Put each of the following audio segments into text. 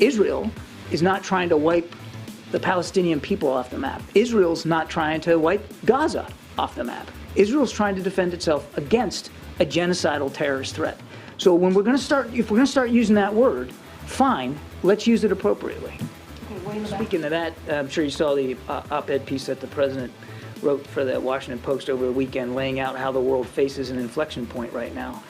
Israel is not trying to wipe the Palestinian people off the map. Israel's not trying to wipe Gaza off the map. Israel's trying to defend itself against a genocidal terrorist threat. So when we're going to start, if we're going to start using that word, fine, let's use it appropriately. Speaking of that, I'm sure you saw the op-ed piece that the president wrote for the Washington Post over the weekend, laying out how the world faces an inflection point right now.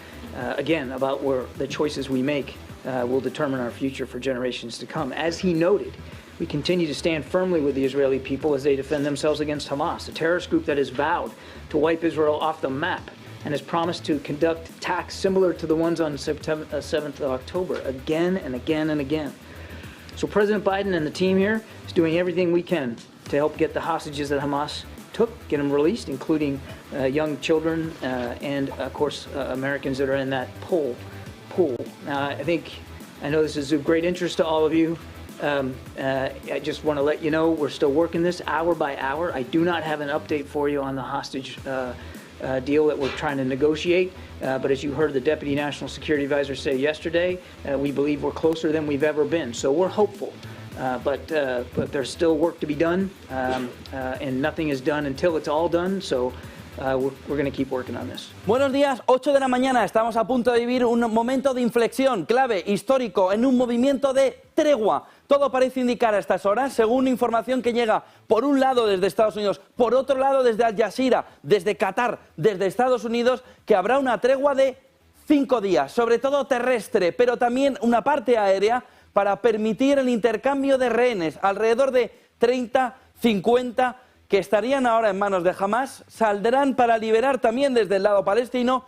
Again, about where the choices we make will determine our future for generations to come. As he noted, we continue to stand firmly with the Israeli people as they defend themselves against Hamas, a terrorist group that has vowed to wipe Israel off the map and has promised to conduct attacks similar to the ones on September 7th of October again and again and again. So President Biden and the team here is doing everything we can to help get the hostages that Hamas took, get them released, including young children and, of course, Americans that are in that pool. I know this is of great interest to all of you. I just want to let you know we're still working this hour by hour. I do not have an update for you on the hostage deal that we're trying to negotiate. But as you heard the Deputy National Security Advisor say yesterday, we believe we're closer than we've ever been. So we're hopeful. But there's still work to be done, and nothing is done until it's all done. So we're going to keep working on this. Buenos días, 8 de la mañana. Estamos a punto de vivir un momento de inflexión clave, histórico, en un movimiento de tregua. Todo parece indicar a estas horas, según información que llega por un lado desde Estados Unidos, por otro lado desde Al Jazeera, desde Qatar, desde Estados Unidos, que habrá una tregua de 5 días, sobre todo terrestre, pero también una parte aérea para permitir el intercambio de rehenes, alrededor de 30, 50, que estarían ahora en manos de Hamas, saldrán para liberar también desde el lado palestino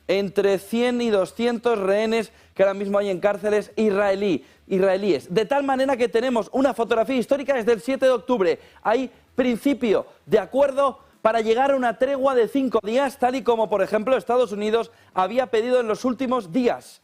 entre 100 y 200 rehenes que ahora mismo hay en cárceles israelíes. De tal manera que tenemos una fotografía histórica desde el 7 de octubre. Hay principio de acuerdo para llegar a una tregua de 5 días, tal y como, por ejemplo, Estados Unidos había pedido en los últimos días.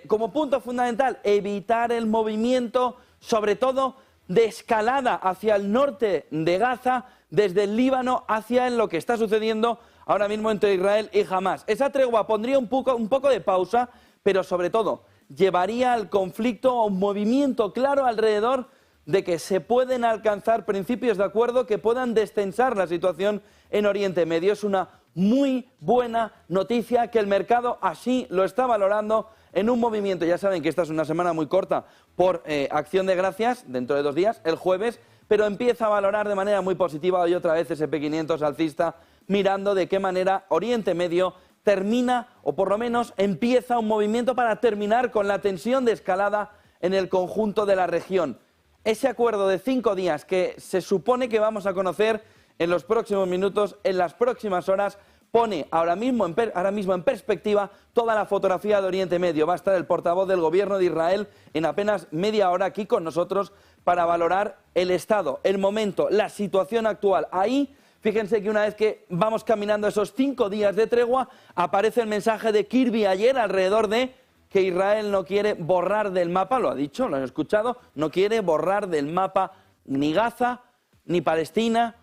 Como punto fundamental, evitar el movimiento, sobre todo, de escalada hacia el norte de Gaza, desde el Líbano hacia lo que está sucediendo ahora mismo entre Israel y Hamas. Esa tregua pondría un poco de pausa, pero sobre todo llevaría al conflicto a un movimiento claro alrededor de que se pueden alcanzar principios de acuerdo que puedan destensar la situación en Oriente Medio. Es una muy buena noticia que el mercado así lo está valorando en un movimiento. Ya saben que esta es una semana muy corta por Acción de Gracias, dentro de 2 días, el jueves, pero empieza a valorar de manera muy positiva hoy otra vez ese SP500 alcista, mirando de qué manera Oriente Medio termina, o por lo menos empieza un movimiento para terminar con la tensión de escalada en el conjunto de la región. Ese acuerdo de 5 días que se supone que vamos a conocer en los próximos minutos, en las próximas horas, pone ahora mismo en perspectiva toda la fotografía de Oriente Medio. Va a estar el portavoz del gobierno de Israel en apenas media hora aquí con nosotros para valorar el estado, el momento, la situación actual. Ahí, fíjense que una vez que vamos caminando esos 5 días de tregua, aparece el mensaje de Kirby ayer alrededor de que Israel no quiere borrar del mapa, lo ha dicho, lo han escuchado, no quiere borrar del mapa ni Gaza, ni Palestina,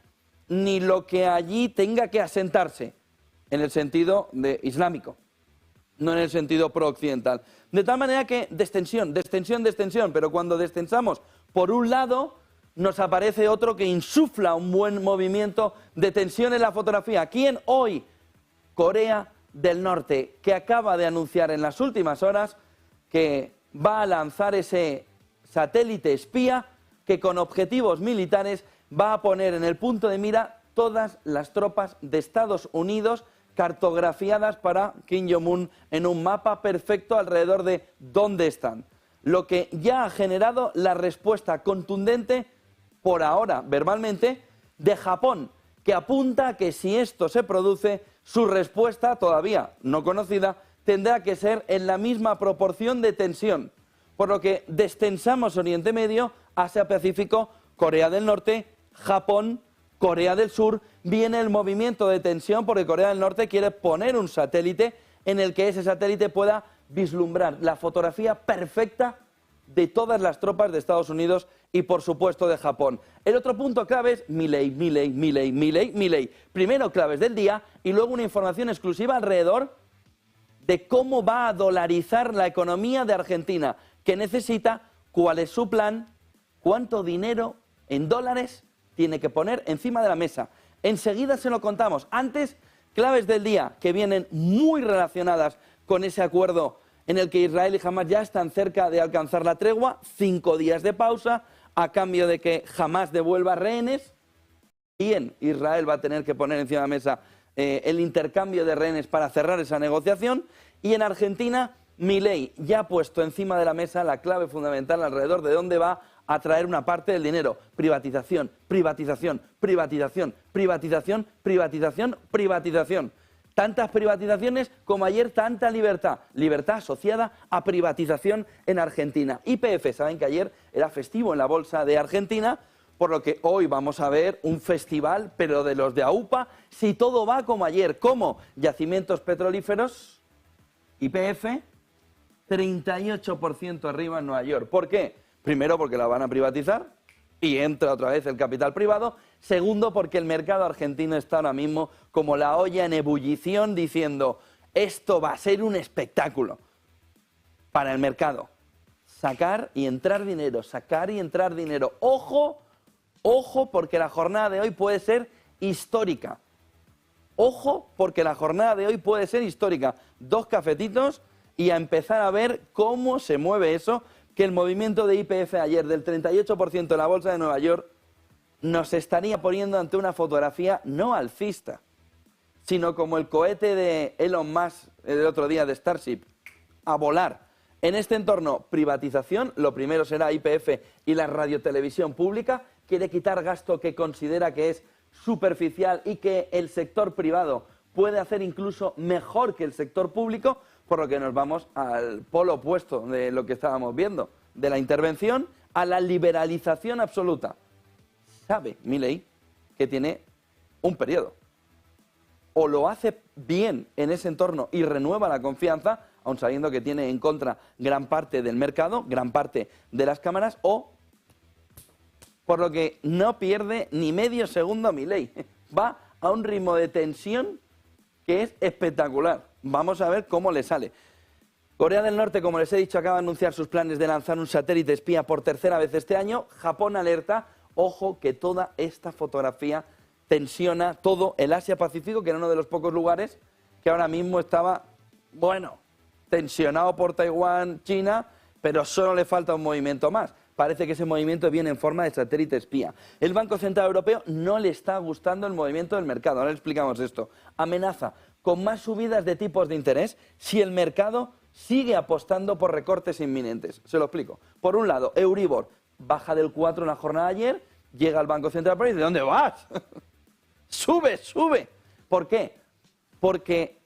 ni lo que allí tenga que asentarse, en el sentido de islámico, no en el sentido pro-occidental. De tal manera que destensión, pero cuando destensamos por un lado, nos aparece otro que insufla un buen movimiento de tensión en la fotografía. ¿Quién hoy? Corea del Norte, que acaba de anunciar en las últimas horas que va a lanzar ese satélite espía que con objetivos militares va a poner en el punto de mira todas las tropas de Estados Unidos cartografiadas para Kim Jong-un en un mapa perfecto alrededor de dónde están. Lo que ya ha generado la respuesta contundente, por ahora verbalmente, de Japón, que apunta a que si esto se produce, su respuesta, todavía no conocida, tendrá que ser en la misma proporción de tensión. Por lo que destensamos Oriente Medio, Asia-Pacífico, Corea del Norte, Japón, Corea del Sur. Viene el movimiento de tensión porque Corea del Norte quiere poner un satélite en el que ese satélite pueda vislumbrar la fotografía perfecta de todas las tropas de Estados Unidos y, por supuesto, de Japón. El otro punto clave es Milei. Primero claves del día y luego una información exclusiva alrededor de cómo va a dolarizar la economía de Argentina, que necesita cuál es su plan, cuánto dinero en dólares tiene que poner encima de la mesa. Enseguida se lo contamos. Antes, claves del día que vienen muy relacionadas con ese acuerdo en el que Israel y Hamás ya están cerca de alcanzar la tregua, 5 días de pausa, a cambio de que Hamás devuelva rehenes. Bien, Israel va a tener que poner encima de la mesa el intercambio de rehenes para cerrar esa negociación. Y en Argentina, Milei ya ha puesto encima de la mesa la clave fundamental alrededor de dónde va a traer una parte del dinero. Privatización, privatización, privatización, privatización, privatización, privatización. Tantas privatizaciones como ayer tanta libertad. Libertad asociada a privatización en Argentina. YPF, saben que ayer era festivo en la bolsa de Argentina, por lo que hoy vamos a ver un festival, pero de los de AUPA, si todo va como ayer. Como yacimientos petrolíferos, YPF, 38% arriba en Nueva York. ¿Por qué? Primero, porque la van a privatizar y entra otra vez el capital privado. Segundo, porque el mercado argentino está ahora mismo como la olla en ebullición diciendo esto va a ser un espectáculo para el mercado. Sacar y entrar dinero, sacar y entrar dinero. Ojo, ojo, porque la jornada de hoy puede ser histórica. Ojo, porque la jornada de hoy puede ser histórica. 2 cafetitos y a empezar a ver cómo se mueve eso, que el movimiento de YPF ayer del 38% en la bolsa de Nueva York nos estaría poniendo ante una fotografía no alcista, sino como el cohete de Elon Musk el otro día de Starship, a volar. En este entorno, privatización, lo primero será YPF y la radiotelevisión pública, quiere quitar gasto que considera que es superficial y que el sector privado puede hacer incluso mejor que el sector público, por lo que nos vamos al polo opuesto de lo que estábamos viendo, de la intervención a la liberalización absoluta. Sabe Milei que tiene un periodo. O lo hace bien en ese entorno y renueva la confianza, aun sabiendo que tiene en contra gran parte del mercado, gran parte de las cámaras, o por lo que no pierde ni medio segundo Milei. Va a un ritmo de tensión que es espectacular. Vamos a ver cómo le sale. Corea del Norte, como les he dicho, acaba de anunciar sus planes de lanzar un satélite espía por tercera vez este año. Japón alerta. Ojo que toda esta fotografía tensiona todo el Asia-Pacífico, que era uno de los pocos lugares que ahora mismo estaba, bueno, tensionado por Taiwán, China, pero solo le falta un movimiento más. Parece que ese movimiento viene en forma de satélite espía. El Banco Central Europeo no le está gustando el movimiento del mercado. Ahora le explicamos esto. Amenaza con más subidas de tipos de interés si el mercado sigue apostando por recortes inminentes. Se lo explico. Por un lado, Euribor baja del 4 en la jornada de ayer, llega al Banco Central Europeo y dice, ¿dónde vas? ¡Sube, sube! ¿Por qué? Porque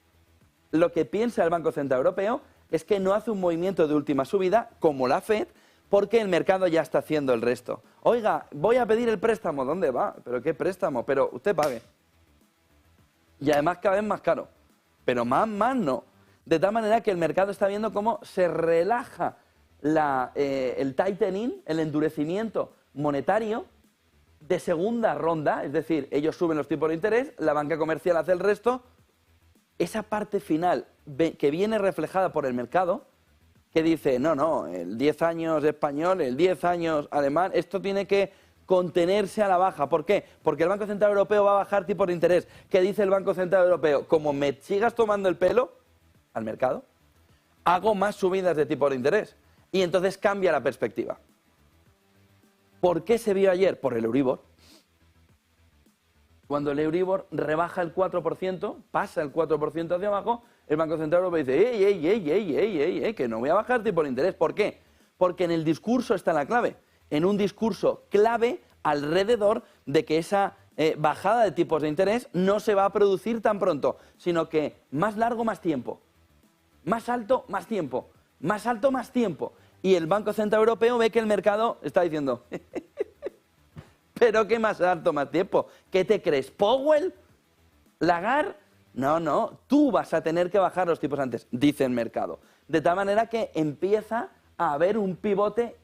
lo que piensa el Banco Central Europeo es que no hace un movimiento de última subida, como la FED, porque el mercado ya está haciendo el resto. Oiga, voy a pedir el préstamo. ¿Dónde va? ¿Pero qué préstamo? Pero usted pague. Y además cada vez más caro. Pero más no. De tal manera que el mercado está viendo cómo se relaja el tightening, el endurecimiento monetario de segunda ronda. Es decir, ellos suben los tipos de interés, la banca comercial hace el resto. Esa parte final que viene reflejada por el mercado, que dice, no, el 10 años español, el 10 años alemán, esto tiene que contenerse a la baja. ¿Por qué? Porque el Banco Central Europeo va a bajar tipos de interés. ¿Qué dice el Banco Central Europeo? Como me sigas tomando el pelo al mercado, hago más subidas de tipos de interés. Y entonces cambia la perspectiva. ¿Por qué se vio ayer? Por el Euribor. Cuando el Euribor rebaja el 4%, pasa el 4% hacia abajo, el Banco Central Europeo dice, ey, que no voy a bajar tipo de interés. ¿Por qué? Porque en el discurso está la clave. En un discurso clave alrededor de que esa bajada de tipos de interés no se va a producir tan pronto, sino que más largo, más tiempo. Más alto, más tiempo. Más alto, más tiempo. Y el Banco Central Europeo ve que el mercado está diciendo, ¿pero qué más alto, más tiempo? ¿Qué te crees? ¿Powell? ¿Lagarde? No, tú vas a tener que bajar los tipos antes, dice el mercado. De tal manera que empieza a haber un pivote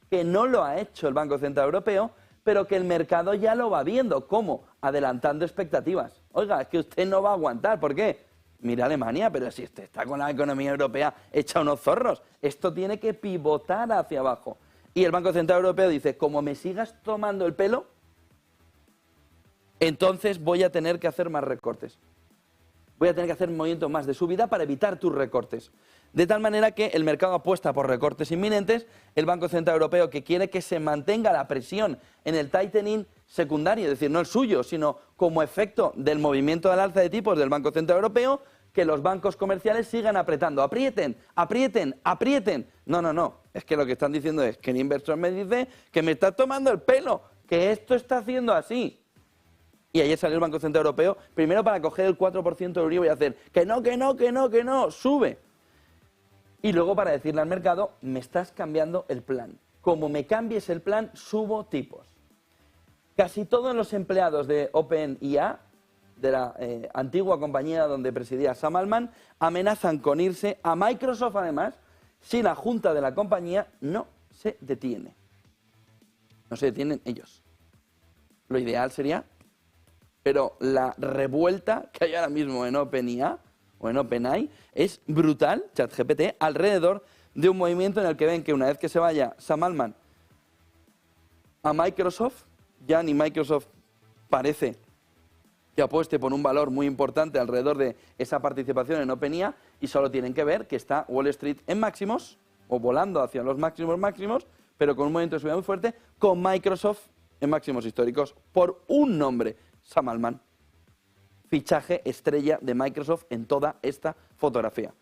que no lo ha hecho el Banco Central Europeo, pero que el mercado ya lo va viendo. ¿Cómo? Adelantando expectativas. Oiga, es que usted no va a aguantar. ¿Por qué? Mira Alemania, pero si usted está con la economía europea hecha unos zorros. Esto tiene que pivotar hacia abajo. Y el Banco Central Europeo dice, como me sigas tomando el pelo, entonces voy a tener que hacer más recortes. Voy a tener que hacer movimientos más de subida para evitar tus recortes. De tal manera que el mercado apuesta por recortes inminentes, el Banco Central Europeo, que quiere que se mantenga la presión en el tightening secundario, es decir, no el suyo, sino como efecto del movimiento del alza de tipos del Banco Central Europeo, que los bancos comerciales sigan apretando. Aprieten, aprieten, aprieten. No, no, no. Es que lo que están diciendo es que el inversor me dice que me está tomando el pelo, que esto está haciendo así. Y ayer salió el Banco Central Europeo, primero para coger el 4% de Euribor y hacer que no, que no, que no, que no, sube. Y luego para decirle al mercado, me estás cambiando el plan. Como me cambies el plan, subo tipos. Casi todos los empleados de OpenAI, de la antigua compañía donde presidía Sam Altman, amenazan con irse a Microsoft además, si la junta de la compañía no se detiene. No se detienen ellos. Lo ideal sería... Pero la revuelta que hay ahora mismo en OpenAI o en OpenAI es brutal, ChatGPT, alrededor de un movimiento en el que ven que una vez que se vaya Sam Altman a Microsoft, ya ni Microsoft parece que apueste por un valor muy importante alrededor de esa participación en OpenAI y solo tienen que ver que está Wall Street en máximos o volando hacia los máximos, pero con un movimiento de subida muy fuerte, con Microsoft en máximos históricos por un nombre. Sam Altman, fichaje estrella de Microsoft en toda esta fotografía.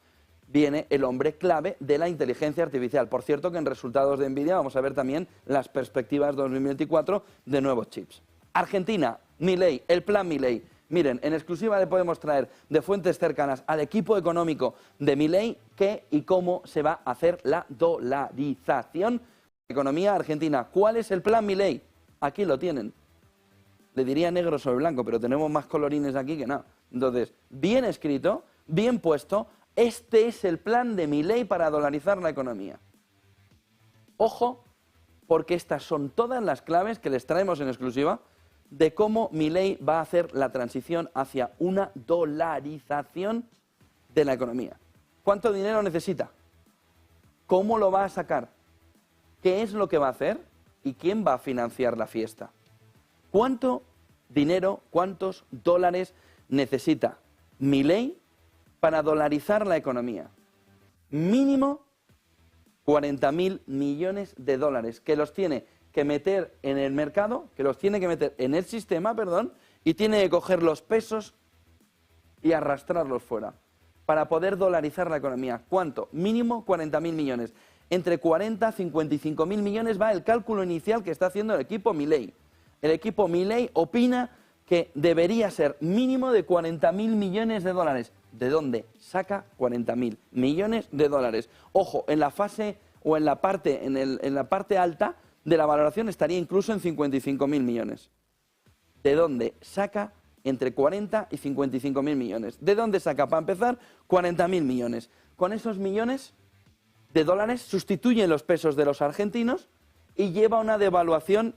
Viene el hombre clave de la inteligencia artificial. Por cierto que en resultados de Nvidia vamos a ver también las perspectivas 2024 de nuevos chips. Argentina, Milei, el plan Milei. Miren, en exclusiva le podemos traer de fuentes cercanas al equipo económico de Milei qué y cómo se va a hacer la dolarización de la economía argentina. ¿Cuál es el plan Milei? Aquí lo tienen. Le diría negro sobre blanco, pero tenemos más colorines aquí que nada. Entonces, bien escrito, bien puesto, este es el plan de Milei para dolarizar la economía. Ojo, porque estas son todas las claves que les traemos en exclusiva de cómo Milei va a hacer la transición hacia una dolarización de la economía. ¿Cuánto dinero necesita? ¿Cómo lo va a sacar? ¿Qué es lo que va a hacer? ¿Y quién va a financiar la fiesta? ¿Cuánto dinero, cuántos dólares necesita Milei para dolarizar la economía? Mínimo 40.000 millones de dólares que los tiene que meter en el mercado, que los tiene que meter en el sistema, y tiene que coger los pesos y arrastrarlos fuera para poder dolarizar la economía. ¿Cuánto? Mínimo 40.000 millones. Entre 40 y 55.000 millones va el cálculo inicial que está haciendo el equipo Milei. El equipo Milei opina que debería ser mínimo de 40.000 millones de dólares. ¿De dónde saca 40.000 millones de dólares? Ojo, en la fase o en la parte alta de la valoración estaría incluso en 55.000 millones. ¿De dónde saca entre 40 y 55.000 millones? ¿De dónde saca, para empezar, 40.000 millones? Con esos millones de dólares sustituyen los pesos de los argentinos y lleva una devaluación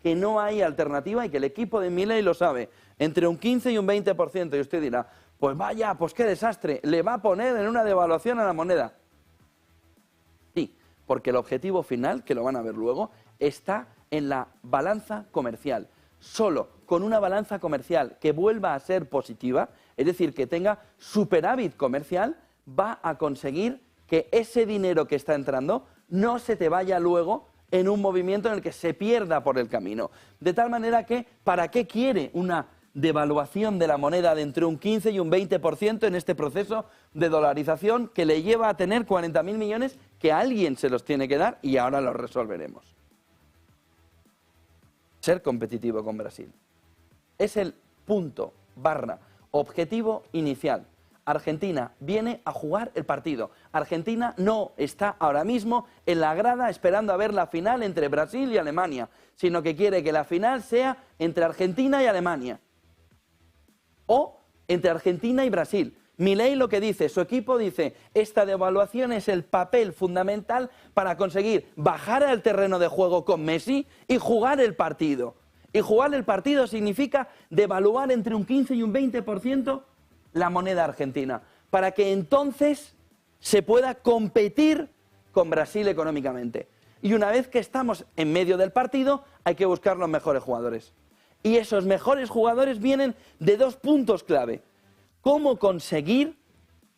que no hay alternativa y que el equipo de Milei lo sabe, entre un 15 y un 20%. Y usted dirá, pues vaya, pues qué desastre, le va a poner en una devaluación a la moneda. Sí, porque el objetivo final, que lo van a ver luego, está en la balanza comercial. Solo con una balanza comercial que vuelva a ser positiva, es decir, que tenga superávit comercial, va a conseguir que ese dinero que está entrando no se te vaya luego en un movimiento en el que se pierda por el camino. De tal manera que, ¿para qué quiere una devaluación de la moneda de entre un 15 y un 20% en este proceso de dolarización que le lleva a tener 40.000 millones que alguien se los tiene que dar y ahora los resolveremos? Ser competitivo con Brasil. Es el punto, objetivo inicial. Argentina viene a jugar el partido. Argentina no está ahora mismo en la grada esperando a ver la final entre Brasil y Alemania, sino que quiere que la final sea entre Argentina y Alemania. O entre Argentina y Brasil. Milei lo que dice, su equipo dice, esta devaluación es el papel fundamental para conseguir bajar al terreno de juego con Messi y jugar el partido. Y jugar el partido significa devaluar entre un 15 y un 20% la moneda argentina, para que entonces se pueda competir con Brasil económicamente. Y una vez que estamos en medio del partido, hay que buscar los mejores jugadores. Y esos mejores jugadores vienen de dos puntos clave. ¿Cómo conseguir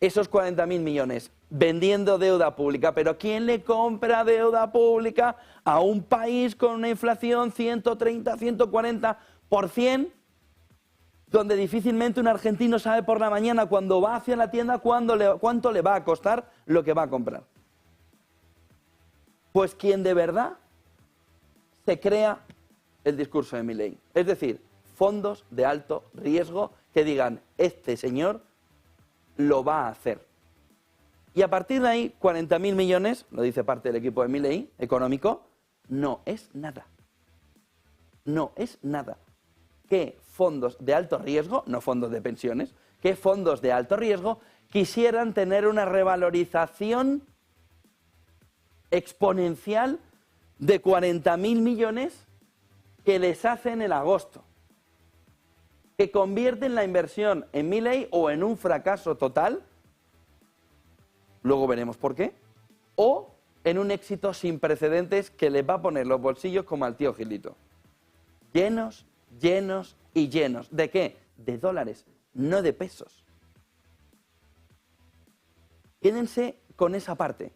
esos 40.000 millones? Vendiendo deuda pública. ¿Pero quién le compra deuda pública a un país con una inflación 130, 140%, donde difícilmente un argentino sabe por la mañana cuando va hacia la tienda cuánto le va a costar lo que va a comprar? Pues quien de verdad se crea el discurso de Milei. Es decir, fondos de alto riesgo que digan, este señor lo va a hacer. Y a partir de ahí, 40.000 millones, lo dice parte del equipo de Milei, económico, no es nada. No es nada. Que fondos de alto riesgo, no fondos de pensiones, que fondos de alto riesgo quisieran tener una revalorización exponencial de 40.000 millones que les hacen en agosto, que convierten la inversión en Milei o en un fracaso total, luego veremos por qué, o en un éxito sin precedentes que les va a poner los bolsillos como al tío Gilito. Llenos, llenos y llenos. ¿De qué? De dólares, no de pesos. Quédense con esa parte.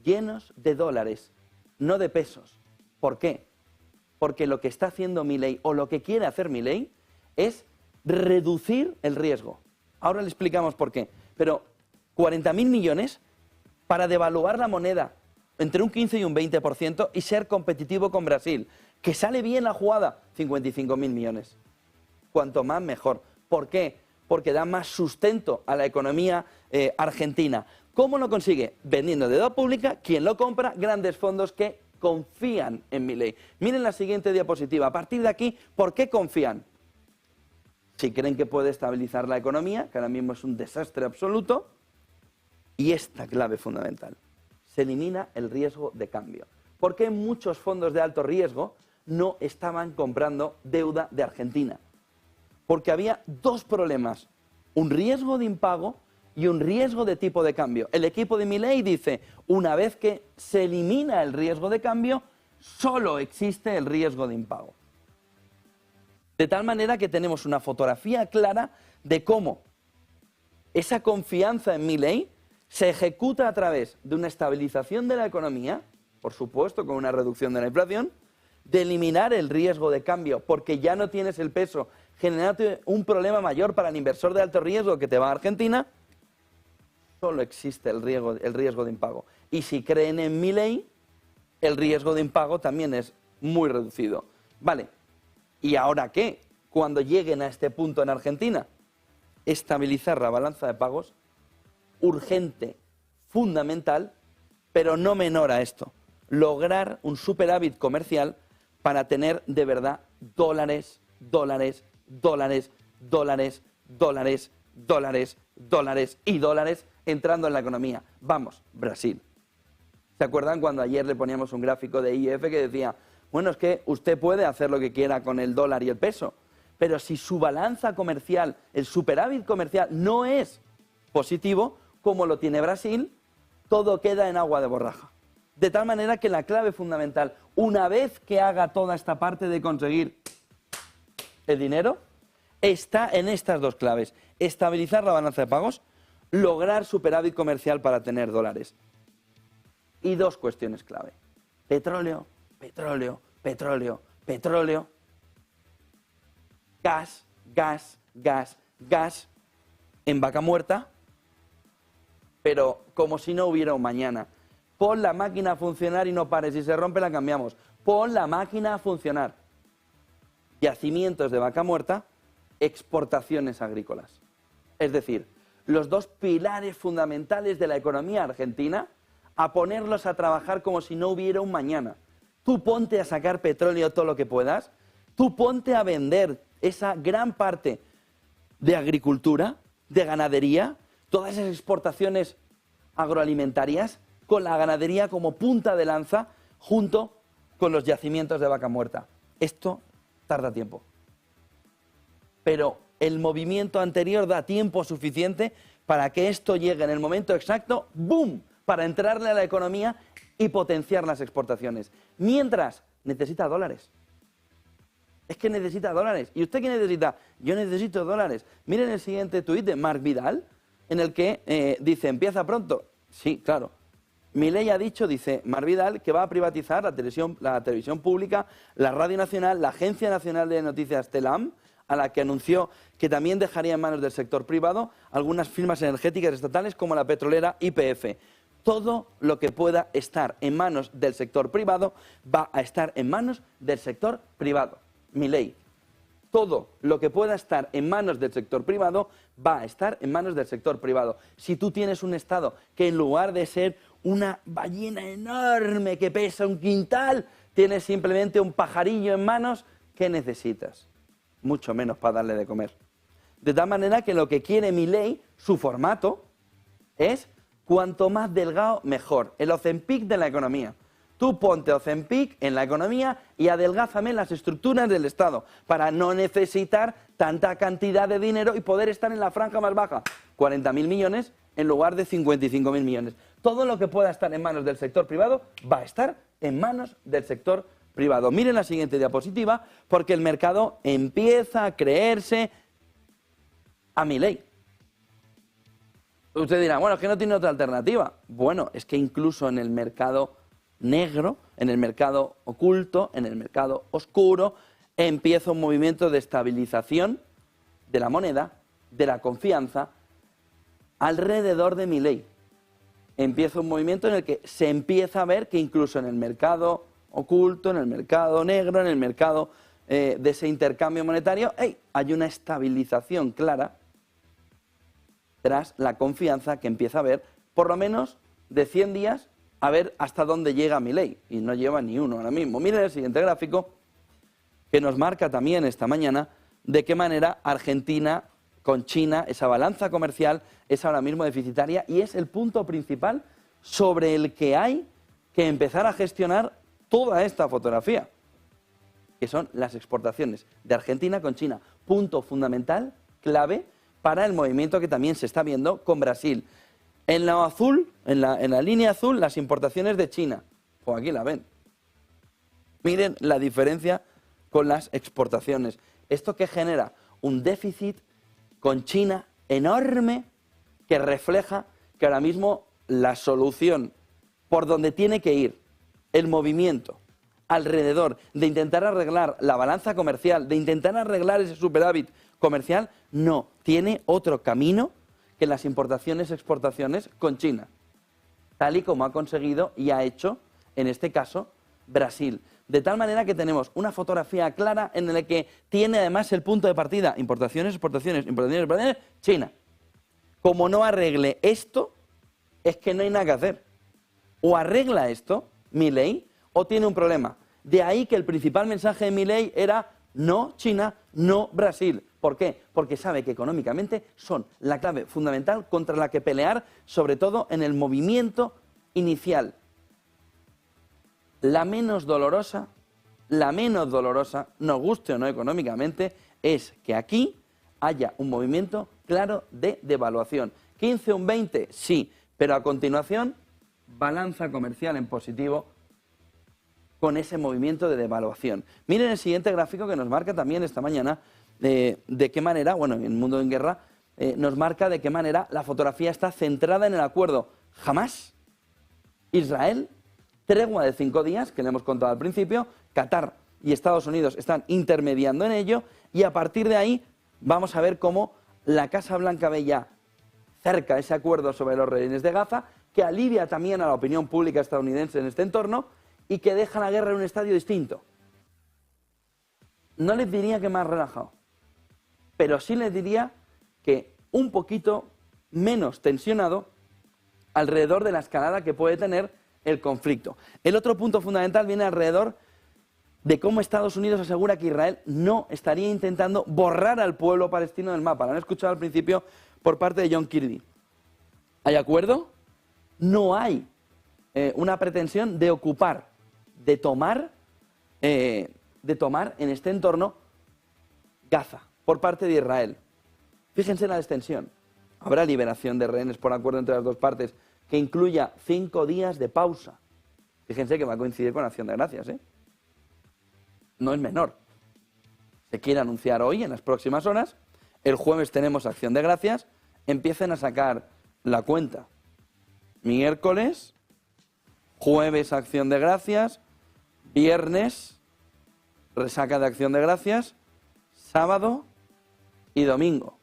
Llenos de dólares, no de pesos. ¿Por qué? Porque lo que está haciendo Milei, o lo que quiere hacer Milei, es reducir el riesgo. Ahora le explicamos por qué. Pero 40.000 millones para devaluar la moneda entre un 15 y un 20% y ser competitivo con Brasil. Que sale bien la jugada, 55.000 millones. Cuanto más, mejor. ¿Por qué? Porque da más sustento a la economía argentina. ¿Cómo lo consigue? Vendiendo deuda pública. ¿Quién lo compra? Grandes fondos que confían en Milei. Miren la siguiente diapositiva. A partir de aquí, ¿por qué confían? Si creen que puede estabilizar la economía, que ahora mismo es un desastre absoluto, y esta clave fundamental. Se elimina el riesgo de cambio. ¿Por qué muchos fondos de alto riesgo no estaban comprando deuda de Argentina? Porque había dos problemas, un riesgo de impago y un riesgo de tipo de cambio. El equipo de Milei dice, una vez que se elimina el riesgo de cambio, solo existe el riesgo de impago. De tal manera que tenemos una fotografía clara de cómo esa confianza en Milei se ejecuta a través de una estabilización de la economía, por supuesto con una reducción de la inflación, de eliminar el riesgo de cambio, porque ya no tienes el peso, generando un problema mayor para el inversor de alto riesgo que te va a Argentina, solo existe el riesgo de impago. Y si creen en Milei, el riesgo de impago también es muy reducido. Vale, ¿y ahora qué? Cuando lleguen a este punto en Argentina, estabilizar la balanza de pagos, urgente, fundamental, pero no menor a esto, lograr un superávit comercial para tener de verdad dólares, dólares, dólares, dólares, dólares, dólares, dólares y dólares entrando en la economía. Vamos, Brasil. ¿Se acuerdan cuando ayer le poníamos un gráfico de IF que decía, bueno, es que usted puede hacer lo que quiera con el dólar y el peso, pero si su balanza comercial, el superávit comercial no es positivo, como lo tiene Brasil, todo queda en agua de borraja. De tal manera que la clave fundamental, una vez que haga toda esta parte de conseguir el dinero, está en estas dos claves. Estabilizar la balanza de pagos, lograr superávit comercial para tener dólares. Y dos cuestiones clave. Petróleo, petróleo, petróleo, petróleo. Gas, gas, gas, gas en vaca muerta, pero como si no hubiera un mañana. Pon la máquina a funcionar y no pares. Si se rompe la cambiamos. Pon la máquina a funcionar. Yacimientos de vaca muerta, exportaciones agrícolas. Es decir, los dos pilares fundamentales de la economía argentina, a ponerlos a trabajar como si no hubiera un mañana. Tú ponte a sacar petróleo todo lo que puedas, tú ponte a vender esa gran parte de agricultura, de ganadería, todas esas exportaciones agroalimentarias, con la ganadería como punta de lanza, junto con los yacimientos de vaca muerta. Esto tarda tiempo. Pero el movimiento anterior da tiempo suficiente para que esto llegue en el momento exacto, ¡boom!, para entrarle a la economía y potenciar las exportaciones. Mientras, necesita dólares. Es que necesita dólares. ¿Y usted qué necesita? Yo necesito dólares. Miren el siguiente tuit de Marc Vidal, en el que dice, ¿empieza pronto? Sí, claro. Milei ha dicho, dice Marc Vidal, que va a privatizar la televisión pública, la Radio Nacional, la Agencia Nacional de Noticias TELAM, a la que anunció que también dejaría en manos del sector privado algunas firmas energéticas estatales como la petrolera YPF. Todo lo que pueda estar en manos del sector privado va a estar en manos del sector privado. Milei. Todo lo que pueda estar en manos del sector privado va a estar en manos del sector privado. Si tú tienes un Estado que en lugar de ser una ballena enorme que pesa un quintal, tienes simplemente un pajarillo en manos, ¿qué necesitas? Mucho menos para darle de comer. De tal manera que lo que quiere Milei, su formato, es cuanto más delgado, mejor. El Ozempic de la economía. Tú ponte Ozempic en la economía y adelgázame las estructuras del Estado para no necesitar tanta cantidad de dinero y poder estar en la franja más baja, 40.000 millones en lugar de 55.000 millones. Todo lo que pueda estar en manos del sector privado va a estar en manos del sector privado. Miren la siguiente diapositiva, porque el mercado empieza a creerse a Milei. Usted dirá, bueno, es que no tiene otra alternativa. Bueno, es que incluso en el mercado negro, en el mercado oculto, en el mercado oscuro, empieza un movimiento de estabilización de la moneda, de la confianza, alrededor de Milei. Empieza un movimiento en el que se empieza a ver que incluso en el mercado oculto, en el mercado negro, en el mercado de ese intercambio monetario, hay una estabilización clara tras la confianza que empieza a haber, por lo menos de 100 días, a ver hasta dónde llega Milei. Y no lleva ni uno ahora mismo. Miren el siguiente gráfico, que nos marca también esta mañana de qué manera Argentina con China, esa balanza comercial es ahora mismo deficitaria y es el punto principal sobre el que hay que empezar a gestionar toda esta fotografía, que son las exportaciones de Argentina con China. Punto fundamental, clave, para el movimiento que también se está viendo con Brasil. En lo azul, en la línea azul, las importaciones de China. Pues aquí la ven. Miren la diferencia con las exportaciones. ¿Esto qué genera? Un déficit con China enorme que refleja que ahora mismo la solución por donde tiene que ir el movimiento alrededor de intentar arreglar la balanza comercial, de intentar arreglar ese superávit comercial, no tiene otro camino que las importaciones-exportaciones con China, tal y como ha conseguido y ha hecho, en este caso, Brasil. De tal manera que tenemos una fotografía clara en la que tiene además el punto de partida, importaciones, exportaciones, China. Como no arregle esto, es que no hay nada que hacer. O arregla esto, Milei, o tiene un problema. De ahí que el principal mensaje de Milei era no China, no Brasil. ¿Por qué? Porque sabe que económicamente son la clave fundamental contra la que pelear, sobre todo en el movimiento inicial. La menos dolorosa, nos guste o no económicamente, es que aquí haya un movimiento claro de devaluación. 15, un 20, sí, pero a continuación, balanza comercial en positivo con ese movimiento de devaluación. Miren el siguiente gráfico que nos marca también esta mañana de qué manera, bueno, en el mundo en guerra, nos marca de qué manera la fotografía está centrada en el acuerdo Hamás, Israel, tregua de 5 días, que le hemos contado al principio, Qatar y Estados Unidos están intermediando en ello, y a partir de ahí vamos a ver cómo la Casa Blanca ve ya cerca ese acuerdo sobre los rehenes de Gaza, que alivia también a la opinión pública estadounidense en este entorno y que deja la guerra en un estadio distinto. No les diría que más relajado, pero sí les diría que un poquito menos tensionado alrededor de la escalada que puede tener el conflicto. El otro punto fundamental viene alrededor de cómo Estados Unidos asegura que Israel no estaría intentando borrar al pueblo palestino del mapa. Lo han escuchado al principio por parte de John Kirby. ¿Hay acuerdo? No hay una pretensión de ocupar, de tomar en este entorno Gaza por parte de Israel. Fíjense en la extensión. Habrá liberación de rehenes por acuerdo entre las dos partes, que incluya 5 días de pausa. Fíjense que va a coincidir con Acción de Gracias, ¿eh? No es menor. Se quiere anunciar hoy, en las próximas horas. El jueves tenemos Acción de Gracias. Empiecen a sacar la cuenta. Miércoles, jueves Acción de Gracias, viernes resaca de Acción de Gracias, sábado y domingo.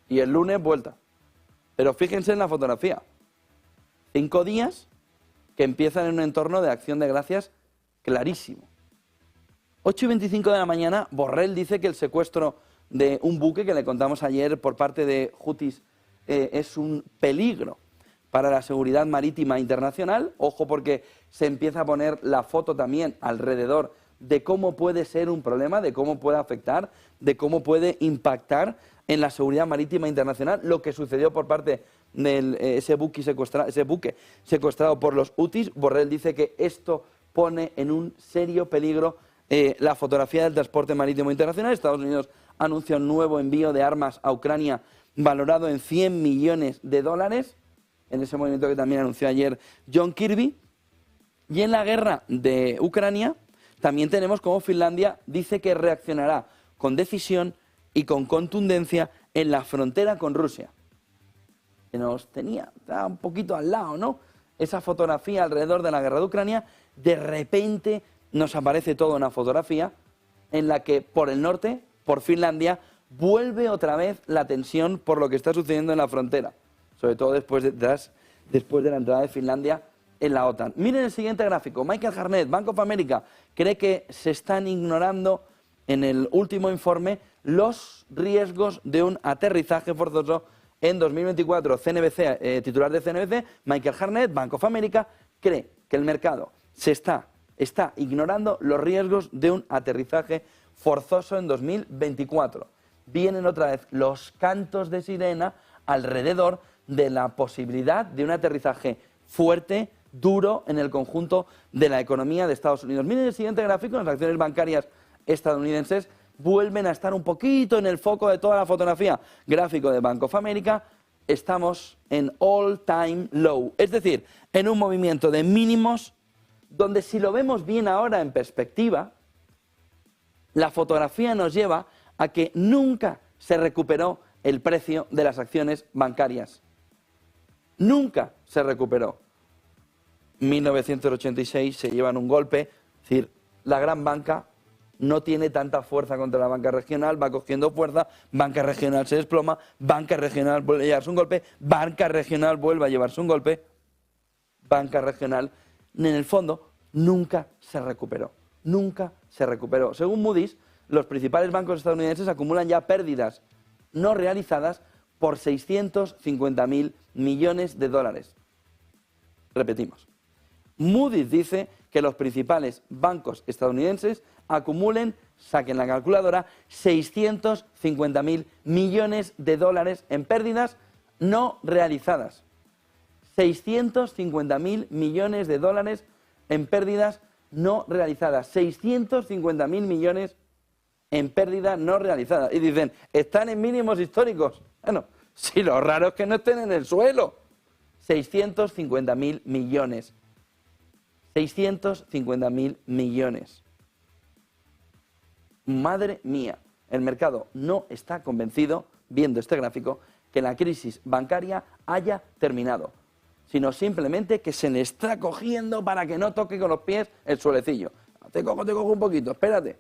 Y el lunes vuelta. Pero fíjense en la fotografía. 5 días que empiezan en un entorno de Acción de Gracias clarísimo. 8:25 de la mañana, Borrell dice que el secuestro de un buque que le contamos ayer por parte de Houthis es un peligro para la seguridad marítima internacional. Ojo, porque se empieza a poner la foto también alrededor de cómo puede ser un problema, de cómo puede afectar, de cómo puede impactar en la seguridad marítima internacional lo que sucedió por parte de ese buque secuestrado por los Houthis. Borrell dice que esto pone en un serio peligro la fotografía del transporte marítimo internacional. Estados Unidos anuncia un nuevo envío de armas a Ucrania valorado en $100 millones, en ese movimiento que también anunció ayer John Kirby. Y en la guerra de Ucrania también tenemos como Finlandia dice que reaccionará con decisión y con contundencia en la frontera con Rusia. Que nos está un poquito al lado, ¿no? Esa fotografía alrededor de la guerra de Ucrania, de repente nos aparece toda una fotografía en la que por el norte, por Finlandia, vuelve otra vez la tensión por lo que está sucediendo en la frontera, sobre todo después de la entrada de Finlandia en la OTAN. Miren el siguiente gráfico. Michael Harnett, Bank of America, cree que se están ignorando en el último informe los riesgos de un aterrizaje forzoso en 2024. CNBC, titular de CNBC, Michael Harnett, Bank of America, cree que el mercado está ignorando los riesgos de un aterrizaje forzoso en 2024. Vienen otra vez los cantos de sirena alrededor de la posibilidad de un aterrizaje fuerte, duro, en el conjunto de la economía de Estados Unidos. Miren el siguiente gráfico. Las acciones bancarias estadounidenses vuelven a estar un poquito en el foco de toda la fotografía. Gráfico de Bank of America. Estamos en all-time low, es decir, en un movimiento de mínimos donde, si lo vemos bien ahora en perspectiva, la fotografía nos lleva a que nunca se recuperó el precio de las acciones bancarias. Nunca se recuperó. 1986 se llevan un golpe, es decir, la gran banca no tiene tanta fuerza contra la banca regional, va cogiendo fuerza, banca regional se desploma, banca regional vuelve a llevarse un golpe, banca regional vuelve a llevarse un golpe, banca regional, en el fondo, nunca se recuperó. Nunca se recuperó. Según Moody's, los principales bancos estadounidenses acumulan ya pérdidas no realizadas por 650.000 millones de dólares. Repetimos. Moody's dice que los principales bancos estadounidenses acumulen, saquen la calculadora, 650.000 millones de dólares en pérdidas no realizadas. 650.000 millones de dólares en pérdidas no realizadas. 650.000 millones en pérdidas no realizadas. Y dicen, están en mínimos históricos. Bueno, si lo raro es que no estén en el suelo. 650.000 millones. 650.000 millones. Madre mía, el mercado no está convencido, viendo este gráfico, que la crisis bancaria haya terminado, sino simplemente que se le está cogiendo para que no toque con los pies el suelecillo. Te cojo un poquito, espérate.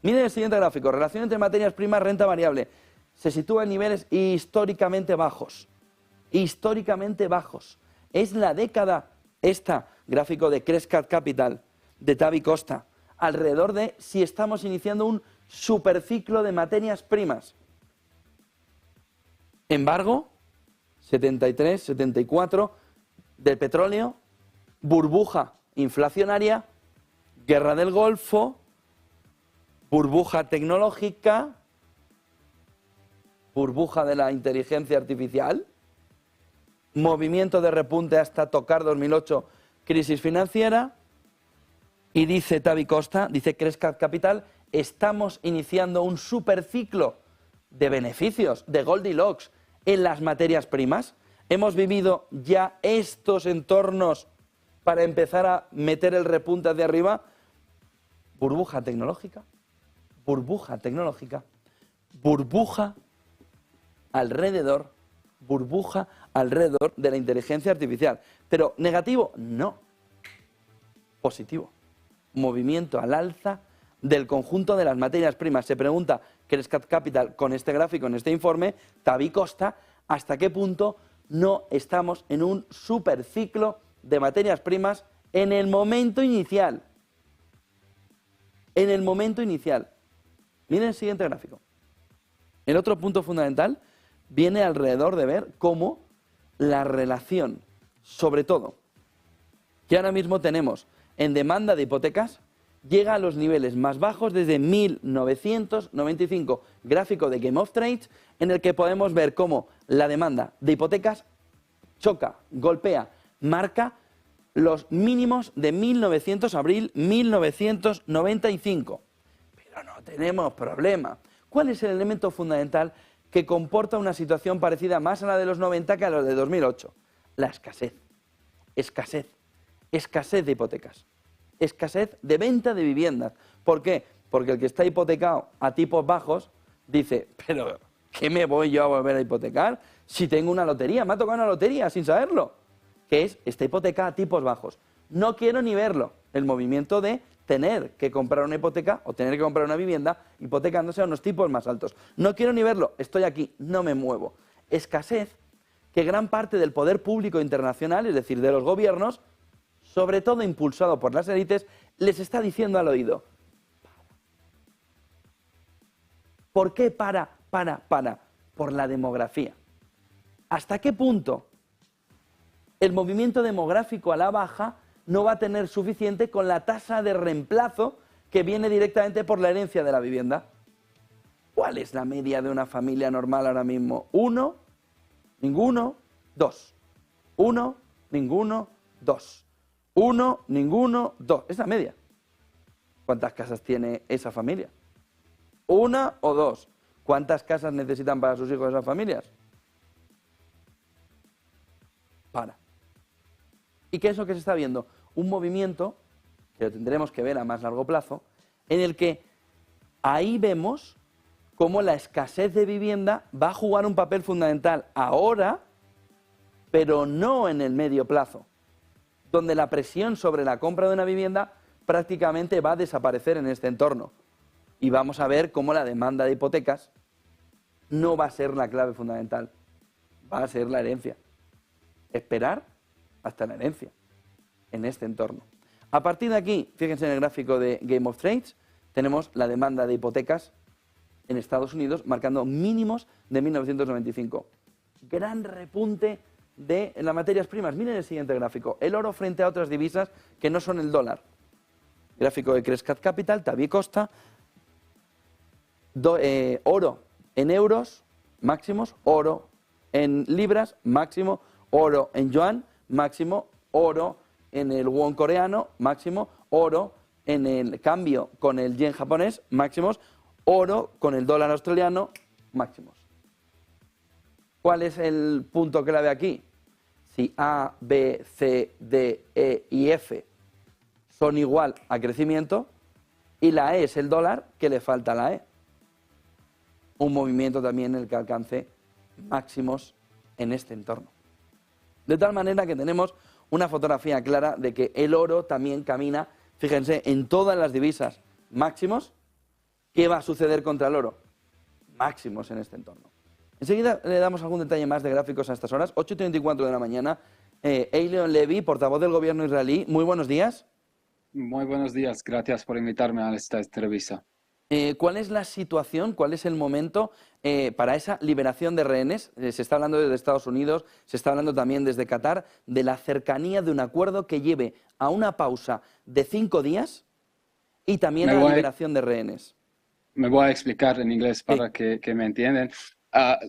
Miren el siguiente gráfico. Relación entre materias primas, renta variable. Se sitúa en niveles históricamente bajos. Históricamente bajos. Es la década esta, gráfico de Crescat Capital, de Tavi Costa, alrededor de si estamos iniciando un superciclo de materias primas. Embargo, 73, 74, del petróleo, burbuja inflacionaria, guerra del Golfo, burbuja tecnológica, burbuja de la inteligencia artificial, movimiento de repunte hasta tocar 2008, crisis financiera, y dice Tavi Costa, dice Crescat Capital, estamos iniciando un superciclo de beneficios, de Goldilocks, en las materias primas, ¿Hemos vivido ya estos entornos para empezar a meter el repunte hacia arriba? Burbuja tecnológica, burbuja tecnológica, burbuja alrededor de la inteligencia artificial. Pero negativo, no. Positivo. Movimiento al alza del conjunto de las materias primas. Se pregunta Crescat Capital con este gráfico, en este informe, Tavi Costa, hasta qué punto no estamos en un superciclo de materias primas en el momento inicial. En el momento inicial. Miren el siguiente gráfico. El otro punto fundamental viene alrededor de ver cómo la relación, sobre todo, que ahora mismo tenemos en demanda de hipotecas, llega a los niveles más bajos desde 1995. Gráfico de Game of Trades, en el que podemos ver cómo la demanda de hipotecas choca, golpea, marca los mínimos de abril 1995. Pero no tenemos problema. ¿Cuál es el elemento fundamental que comporta una situación parecida más a la de los 90 que a la de 2008? La escasez. Escasez de hipotecas. Escasez de venta de viviendas. ¿Por qué? Porque el que está hipotecado a tipos bajos dice, pero ¿qué me voy yo a volver a hipotecar si tengo una lotería? Me ha tocado una lotería sin saberlo. Que es esta hipoteca a tipos bajos. No quiero ni verlo. El movimiento de tener que comprar una hipoteca o tener que comprar una vivienda hipotecándose a unos tipos más altos. No quiero ni verlo. Estoy aquí, no me muevo. Escasez que gran parte del poder público internacional, es decir, de los gobiernos, sobre todo impulsado por las élites, les está diciendo al oído. ¿Por qué para? Por la demografía. ¿Hasta qué punto el movimiento demográfico a la baja no va a tener suficiente con la tasa de reemplazo que viene directamente por la herencia de la vivienda? ¿Cuál es la media de una familia normal ahora mismo? 1, ninguno, 2. 1, ninguno, 2. 1, ninguno, 2. Es la media. ¿Cuántas casas tiene esa familia? 1 o 2. ¿Cuántas casas necesitan para sus hijos esas familias? ¿Y qué es lo que se está viendo? Un movimiento, que lo tendremos que ver a más largo plazo, en el que ahí vemos cómo la escasez de vivienda va a jugar un papel fundamental ahora, pero no en el medio plazo, donde la presión sobre la compra de una vivienda prácticamente va a desaparecer en este entorno. Y vamos a ver cómo la demanda de hipotecas no va a ser la clave fundamental, va a ser la herencia. Esperar hasta la herencia en este entorno. A partir de aquí, fíjense en el gráfico de Game of Trades, tenemos la demanda de hipotecas en Estados Unidos marcando mínimos de 1995. Gran repunte de las materias primas. Miren el siguiente gráfico. El oro frente a otras divisas que no son el dólar. Gráfico de Crescat Capital, Tavi Costa. Oro en euros, máximos. Oro en libras, máximo. Oro en yuan, máximo. Oro en el won coreano, máximo. Oro en el cambio con el yen japonés, máximos. Oro con el dólar australiano, máximos. ¿Cuál es el punto clave aquí? Si A, B, C, D, E y F son igual a crecimiento y la E es el dólar, ¿qué le falta a la E? Un movimiento también en el que alcance máximos en este entorno. De tal manera que tenemos una fotografía clara de que el oro también camina, fíjense, en todas las divisas máximos. ¿Qué va a suceder contra el oro? Máximos en este entorno. Enseguida le damos algún detalle más de gráficos a estas horas. 8:34 de la mañana. Eileon Levy, portavoz del gobierno israelí. Muy buenos días. Muy buenos días. Gracias por invitarme a esta entrevista. ¿Cuál es la situación, cuál es el momento para esa liberación de rehenes? Se está hablando desde Estados Unidos, se está hablando también desde Qatar, de la cercanía de un acuerdo que lleve a una pausa de 5 días y también a la liberación de rehenes. Me voy a explicar en inglés para que me entiendan.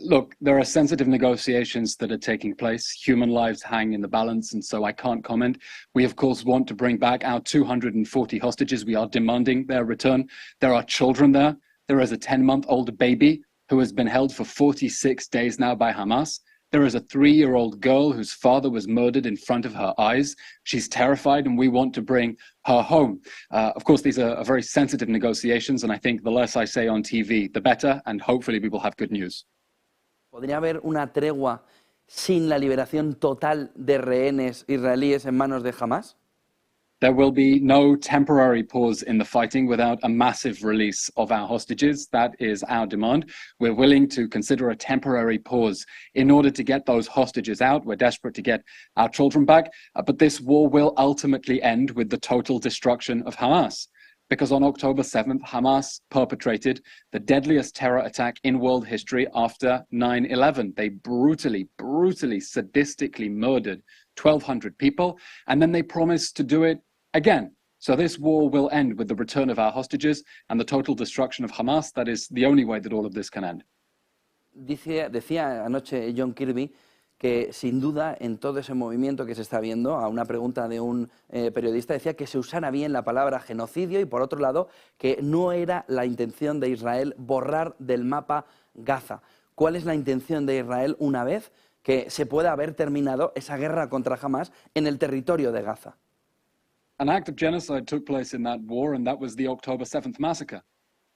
Look, there are sensitive negotiations that are taking place. Human lives hang in the balance, and so I can't comment. We, of course, want to bring back our 240 hostages. We are demanding their return. There are children there. There is a 10-month-old baby who has been held for 46 days now by Hamas. There is a 3-year-old girl whose father was murdered in front of her eyes. She's terrified, and we want to bring her home. Of course, these are very sensitive negotiations, and I think the less I say on TV, the better, and hopefully we will have good news. ¿Podría haber una tregua sin la liberación total de rehenes israelíes en manos de Hamas? There will be no temporary pause in the fighting without a massive release of our hostages. That is our demand. We're willing to consider a temporary pause in order to get those hostages out. We're desperate to get our children back. But this war will ultimately end with the total destruction of Hamas. Because on October 7th, Hamas perpetrated the deadliest terror attack in world history after 9/11. They brutally, sadistically murdered 1,200 people, and then they promised to do it again. So this war will end with the return of our hostages and the total destruction of Hamas. That is the only way that all of this can end. Decía anoche John Kirby que sin duda en todo ese movimiento que se está viendo, a una pregunta de un periodista, decía que se usara bien la palabra genocidio y por otro lado que no era la intención de Israel borrar del mapa Gaza. ¿Cuál es la intención de Israel una vez que se pueda haber terminado esa guerra contra Hamas en el territorio de Gaza? An act of genocide took place in that war, and that was the October 7th massacre,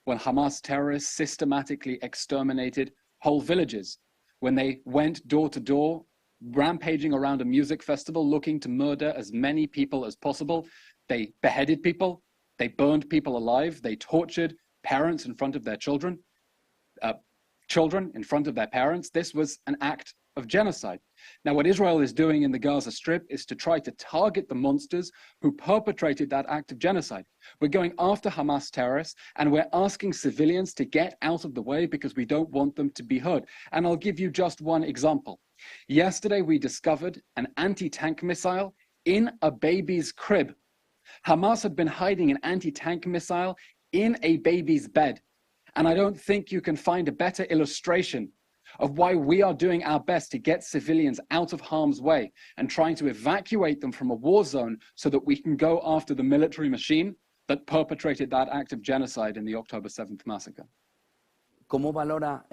when Hamas terrorists systematically exterminated whole villages, when they went door to door, rampaging around a music festival, looking to murder as many people as possible. They beheaded people, they burned people alive, they tortured parents in front of their children, children in front of their parents. This was an act of genocide. Now, what Israel is doing in the Gaza Strip is to try to target the monsters who perpetrated that act of genocide. We're going after Hamas terrorists, and we're asking civilians to get out of the way because we don't want them to be hurt. And I'll give you just one example. Yesterday, we discovered an anti-tank missile in a baby's crib. Hamas had been hiding an anti-tank missile in a baby's bed. And I don't think you can find a better illustration of why we are doing our best to get civilians out of harm's way and trying to evacuate them from a war zone so that we can go after the military machine that perpetrated that act of genocide in the October 7th massacre. ¿Cómo valora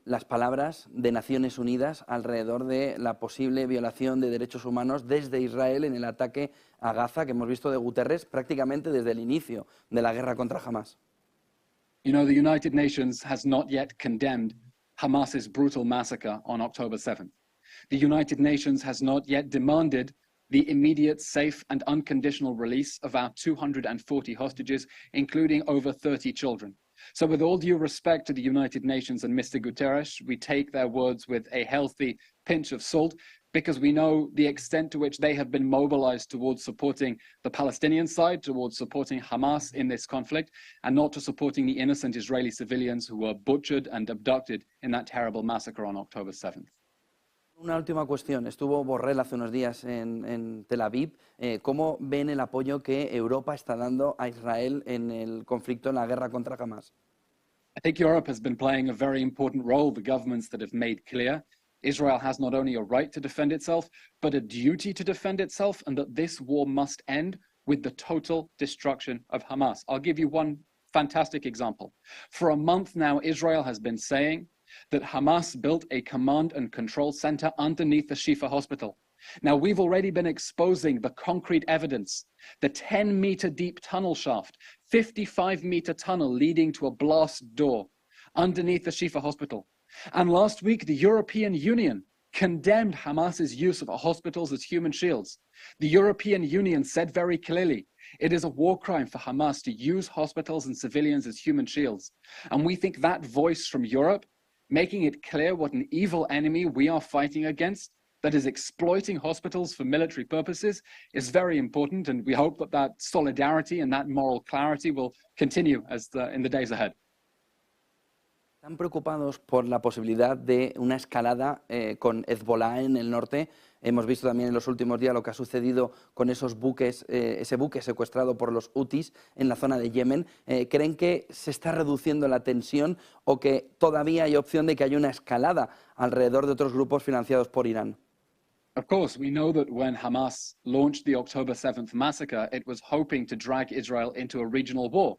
las palabras de Naciones Unidas alrededor de la posible violación de derechos humanos desde Israel en el ataque a Gaza que hemos visto de Guterres prácticamente desde el inicio de la guerra contra Hamas? You know, the United Nations has not yet condemned Hamas's brutal massacre on October 7th. The United Nations has not yet demanded the immediate, safe and unconditional release of our 240 hostages, including over 30 children. So with all due respect to the United Nations and Mr. Guterres, we take their words with a healthy pinch of salt, because we know the extent to which they have been mobilized towards supporting the Palestinian side, towards supporting Hamas in this conflict, and not to supporting the innocent Israeli civilians who were butchered and abducted in that terrible massacre on October 7th. Una última cuestión. Estuvo Borrell hace unos días en Tel Aviv. ¿Cómo ven el apoyo que Europa está dando a Israel en el conflicto, en la guerra contra Hamas? I think Europe has been playing a very important role. The governments that have made clear Israel has not only a right to defend itself, but a duty to defend itself, and that this war must end with the total destruction of Hamas. I'll give you one fantastic example. For a month now, Israel has been saying that Hamas built a command and control center underneath the Shifa hospital. Now, we've already been exposing the concrete evidence, the 10-meter deep tunnel shaft, 55-meter tunnel leading to a blast door underneath the Shifa hospital. And last week, the European Union condemned Hamas's use of hospitals as human shields. The European Union said very clearly, it is a war crime for Hamas to use hospitals and civilians as human shields. And we think that voice from Europe, making it clear what an evil enemy we are fighting against, that is exploiting hospitals for military purposes, is very important. And we hope that that solidarity and that moral clarity will continue in the days ahead. ¿Están preocupados por la posibilidad de una escalada con Hezbollah en el norte? Hemos visto también en los últimos días lo que ha sucedido con esos buques, ese buque secuestrado por los Houthis en la zona de Yemen. ¿Creen que se está reduciendo la tensión o que todavía hay opción de que haya una escalada alrededor de otros grupos financiados por Irán? Of course, we know that when Hamas launched the October 7th massacre, it was hoping to drag Israel into a regional war.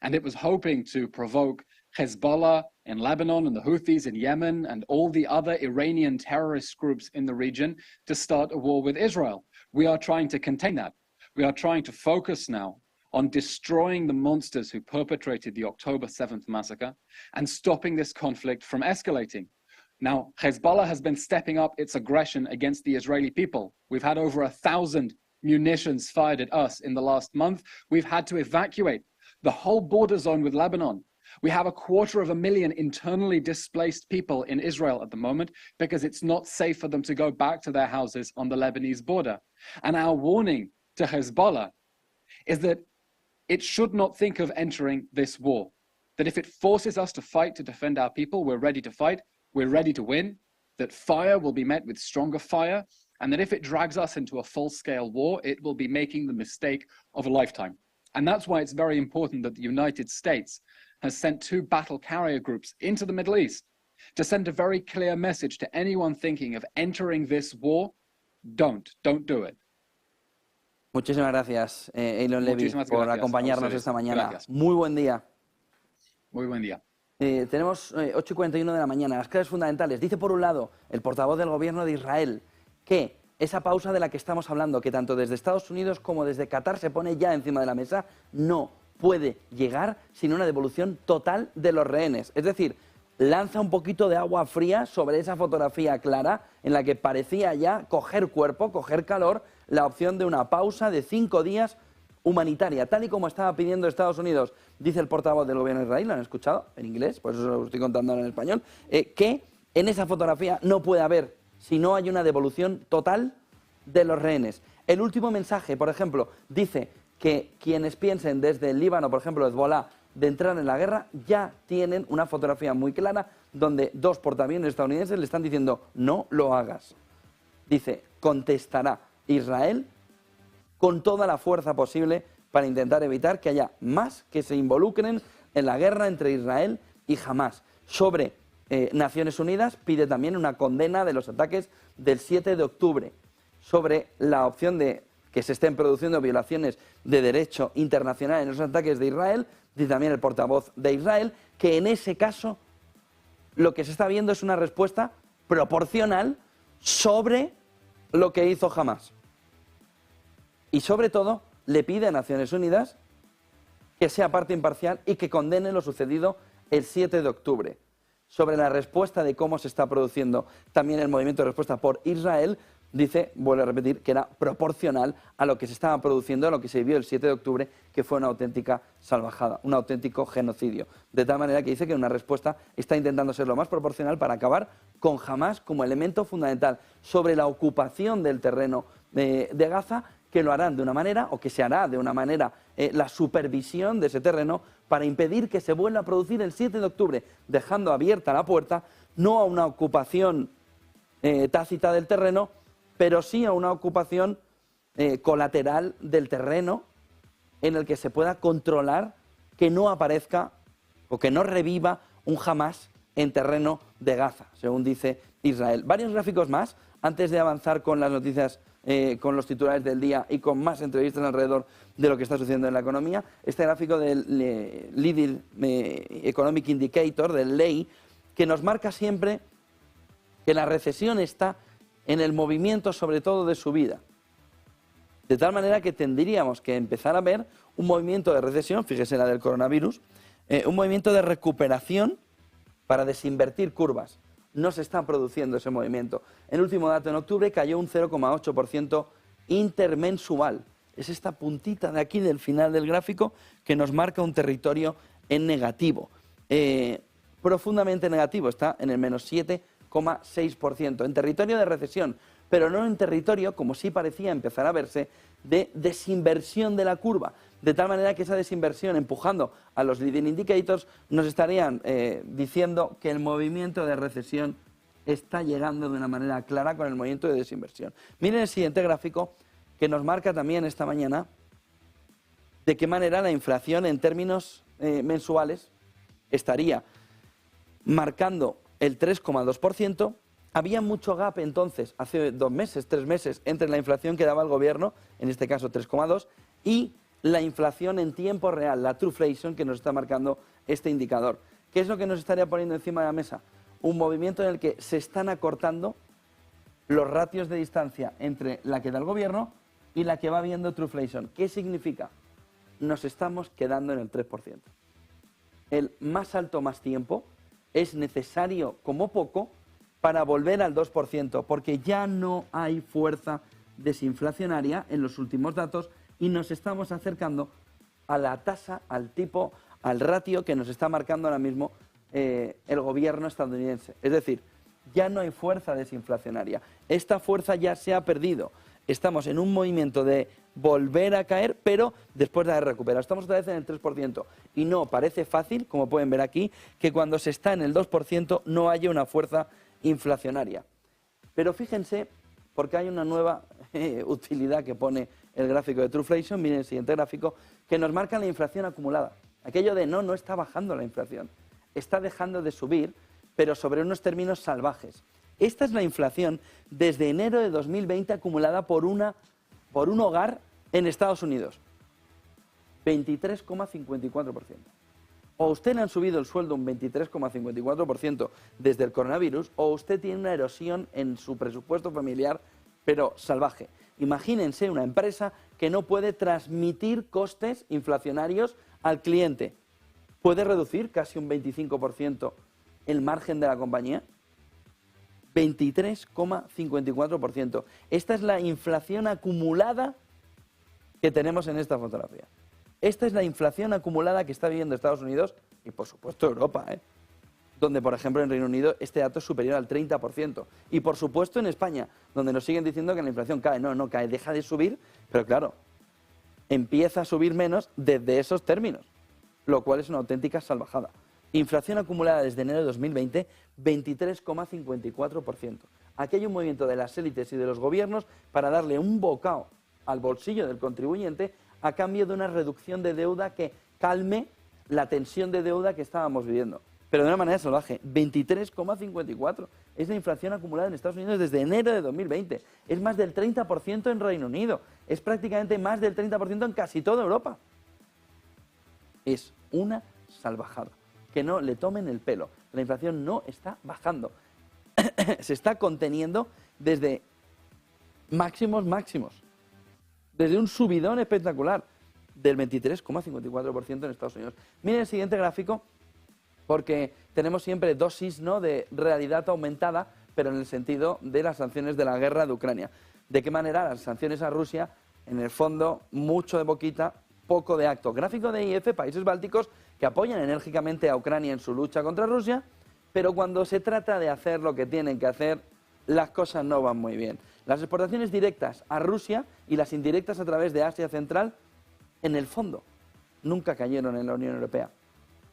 And it was hoping to provoke Hezbollah in Lebanon and the Houthis in Yemen and all the other Iranian terrorist groups in the region to start a war with Israel. We are trying to contain that. We are trying to focus now on destroying the monsters who perpetrated the October 7th massacre and stopping this conflict from escalating. Now, Hezbollah has been stepping up its aggression against the Israeli people. We've had over 1,000 munitions fired at us in the last month. We've had to evacuate the whole border zone with Lebanon. We have 250,000 internally displaced people in Israel at the moment because it's not safe for them to go back to their houses on the Lebanese border. And our warning to Hezbollah is that it should not think of entering this war. That if it forces us to fight to defend our people, we're ready to fight, we're ready to win, that fire will be met with stronger fire, and that if it drags us into a full-scale war, it will be making the mistake of a lifetime. And that's why it's very important that the United States has sent 2 battle carrier groups into the Middle East to send a very clear message to anyone thinking of entering this war. Don't do it. Muchísimas gracias, Eylon Levy, por acompañarnos esta mañana. Gracias. Muy buen día. Muy buen día. Tenemos 8:41 de la mañana. Las claves fundamentales. Dice por un lado el portavoz del gobierno de Israel que esa pausa de la que estamos hablando, que tanto desde Estados Unidos como desde Qatar se pone ya encima de la mesa, no puede llegar sin una devolución total de los rehenes. Es decir, lanza un poquito de agua fría sobre esa fotografía clara en la que parecía ya coger cuerpo, coger calor, la opción de una pausa de 5 días humanitaria, tal y como estaba pidiendo Estados Unidos, dice el portavoz del gobierno de Israel, lo han escuchado en inglés, por eso lo estoy contando en español, que en esa fotografía no puede haber, si no hay una devolución total de los rehenes. El último mensaje, por ejemplo, dice que quienes piensen desde el Líbano, por ejemplo, Hezbollah, de entrar en la guerra, ya tienen una fotografía muy clara donde 2 portaaviones estadounidenses le están diciendo no lo hagas. Dice, contestará Israel con toda la fuerza posible para intentar evitar que haya más que se involucren en la guerra entre Israel y Hamás. Sobre Naciones Unidas pide también una condena de los ataques del 7 de octubre. Sobre la opción de que se estén produciendo violaciones de derecho internacional en los ataques de Israel, dice también el portavoz de Israel que en ese caso lo que se está viendo es una respuesta proporcional sobre lo que hizo Hamás. Y sobre todo le pide a Naciones Unidas que sea parte imparcial y que condene lo sucedido el 7 de octubre. Sobre la respuesta de cómo se está produciendo también el movimiento de respuesta por Israel, dice, vuelvo a repetir, que era proporcional a lo que se estaba produciendo, a lo que se vivió el 7 de octubre, que fue una auténtica salvajada, un auténtico genocidio. De tal manera que dice que una respuesta está intentando ser lo más proporcional para acabar con Hamás como elemento fundamental. Sobre la ocupación del terreno de Gaza, que lo harán de una manera, o que se hará de una manera, la supervisión de ese terreno para impedir que se vuelva a producir el 7 de octubre, dejando abierta la puerta no a una ocupación tácita del terreno, pero sí a una ocupación colateral del terreno en el que se pueda controlar que no aparezca o que no reviva un Hamás en terreno de Gaza, según dice Israel. Varios gráficos más, antes de avanzar con las noticias, con los titulares del día y con más entrevistas alrededor de lo que está sucediendo en la economía. Este gráfico del Leading Economic Indicator, del LEI, que nos marca siempre que la recesión está en el movimiento, sobre todo, de subida. De tal manera que tendríamos que empezar a ver un movimiento de recesión, fíjese la del coronavirus, un movimiento de recuperación para desinvertir curvas. No se está produciendo ese movimiento. El último dato en octubre cayó un 0,8% intermensual. Es esta puntita de aquí del final del gráfico que nos marca un territorio en negativo. Profundamente negativo, está en el menos 7,6%, en territorio de recesión, pero no en territorio, como sí parecía empezar a verse, de desinversión de la curva, de tal manera que esa desinversión, empujando a los leading indicators, nos estarían diciendo que el movimiento de recesión está llegando de una manera clara con el movimiento de desinversión. Miren el siguiente gráfico, que nos marca también esta mañana de qué manera la inflación en términos mensuales estaría marcando el 3,2%. Había mucho gap entonces, hace 2 meses, 3 meses, entre la inflación que daba el gobierno, en este caso 3,2%, y la inflación en tiempo real, la Truflation, que nos está marcando este indicador. ¿Qué es lo que nos estaría poniendo encima de la mesa? Un movimiento en el que se están acortando los ratios de distancia entre la que da el gobierno y la que va viendo Truflation. ¿Qué significa? Nos estamos quedando en el 3%. El más alto más tiempo es necesario como poco para volver al 2%, porque ya no hay fuerza desinflacionaria en los últimos datos y nos estamos acercando a la tasa, al tipo, al ratio que nos está marcando ahora mismo el gobierno estadounidense. Es decir, ya no hay fuerza desinflacionaria. Esta fuerza ya se ha perdido. Estamos en un movimiento de volver a caer, pero después de haber recuperado. Estamos otra vez en el 3%. Y no, parece fácil, como pueden ver aquí, que cuando se está en el 2% no haya una fuerza inflacionaria. Pero fíjense, porque hay una nueva utilidad que pone el gráfico de Truflation, miren el siguiente gráfico, que nos marca la inflación acumulada. Aquello de no está bajando la inflación, está dejando de subir, pero sobre unos términos salvajes. Esta es la inflación desde enero de 2020 acumulada por un hogar en Estados Unidos. 23,54%. O a usted le han subido el sueldo un 23,54% desde el coronavirus, o usted tiene una erosión en su presupuesto familiar, pero salvaje. Imagínense una empresa que no puede transmitir costes inflacionarios al cliente. ¿Puede reducir casi un 25% el margen de la compañía? 23,54%. Esta es la inflación acumulada que tenemos en esta fotografía. Esta es la inflación acumulada que está viviendo Estados Unidos y, por supuesto, Europa, donde, por ejemplo, en Reino Unido este dato es superior al 30%. Y, por supuesto, en España, donde nos siguen diciendo que la inflación cae. No, no cae, deja de subir, pero claro, empieza a subir menos desde esos términos, lo cual es una auténtica salvajada. Inflación acumulada desde enero de 2020, 23,54%. Aquí hay un movimiento de las élites y de los gobiernos para darle un bocado al bolsillo del contribuyente a cambio de una reducción de deuda que calme la tensión de deuda que estábamos viviendo. Pero de una manera salvaje, 23,54%. Es la inflación acumulada en Estados Unidos desde enero de 2020. Es más del 30% en Reino Unido. Es prácticamente más del 30% en casi toda Europa. Es una salvajada. Que no le tomen el pelo. La inflación no está bajando. Se está conteniendo desde máximos. Desde un subidón espectacular del 23,54% en Estados Unidos. Miren el siguiente gráfico, porque tenemos siempre dosis, ¿no?, de realidad aumentada, pero en el sentido de las sanciones de la guerra de Ucrania. ¿De qué manera las sanciones a Rusia, en el fondo, mucho de boquita, poco de acto? Gráfico de IF, países bálticos que apoyan enérgicamente a Ucrania en su lucha contra Rusia, pero cuando se trata de hacer lo que tienen que hacer, las cosas no van muy bien. Las exportaciones directas a Rusia y las indirectas a través de Asia Central, en el fondo, nunca cayeron en la Unión Europea.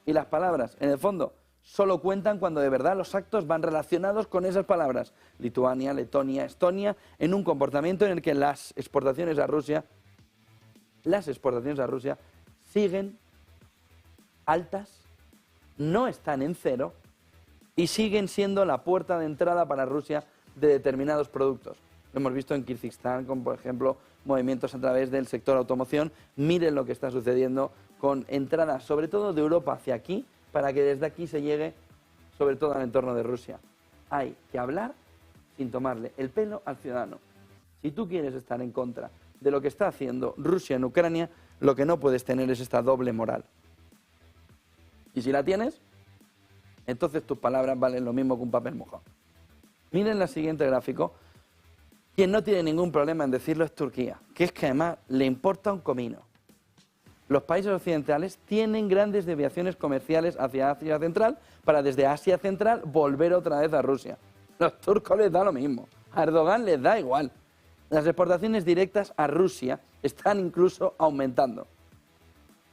Y las palabras, en el fondo, solo cuentan cuando de verdad los actos van relacionados con esas palabras. Lituania, Letonia, Estonia, en un comportamiento en el que las exportaciones a Rusia siguen altas, no están en cero y siguen siendo la puerta de entrada para Rusia de determinados productos. Lo hemos visto en Kirguistán, con, por ejemplo, movimientos a través del sector automoción. Miren lo que está sucediendo con entradas, sobre todo de Europa hacia aquí, para que desde aquí se llegue, sobre todo al entorno de Rusia. Hay que hablar sin tomarle el pelo al ciudadano. Si tú quieres estar en contra de lo que está haciendo Rusia en Ucrania, lo que no puedes tener es esta doble moral. Y si la tienes, entonces tus palabras valen lo mismo que un papel mojado. Miren el siguiente gráfico. Quien no tiene ningún problema en decirlo es Turquía, que es que además le importa un comino. Los países occidentales tienen grandes desviaciones comerciales hacia Asia Central para desde Asia Central volver otra vez a Rusia. Los turcos les da lo mismo, a Erdogan les da igual. Las exportaciones directas a Rusia están incluso aumentando.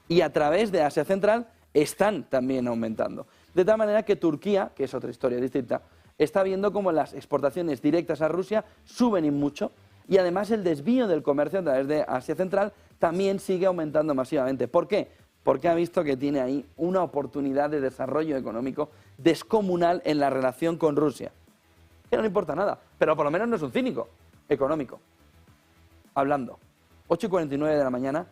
Y a través de Asia Central están también aumentando. De tal manera que Turquía, que es otra historia distinta, está viendo cómo las exportaciones directas a Rusia suben y mucho, y además el desvío del comercio a través de Asia Central también sigue aumentando masivamente. ¿Por qué? Porque ha visto que tiene ahí una oportunidad de desarrollo económico descomunal en la relación con Rusia. Que no le importa nada, pero por lo menos no es un cínico económico. Hablando. 8:49 de la mañana.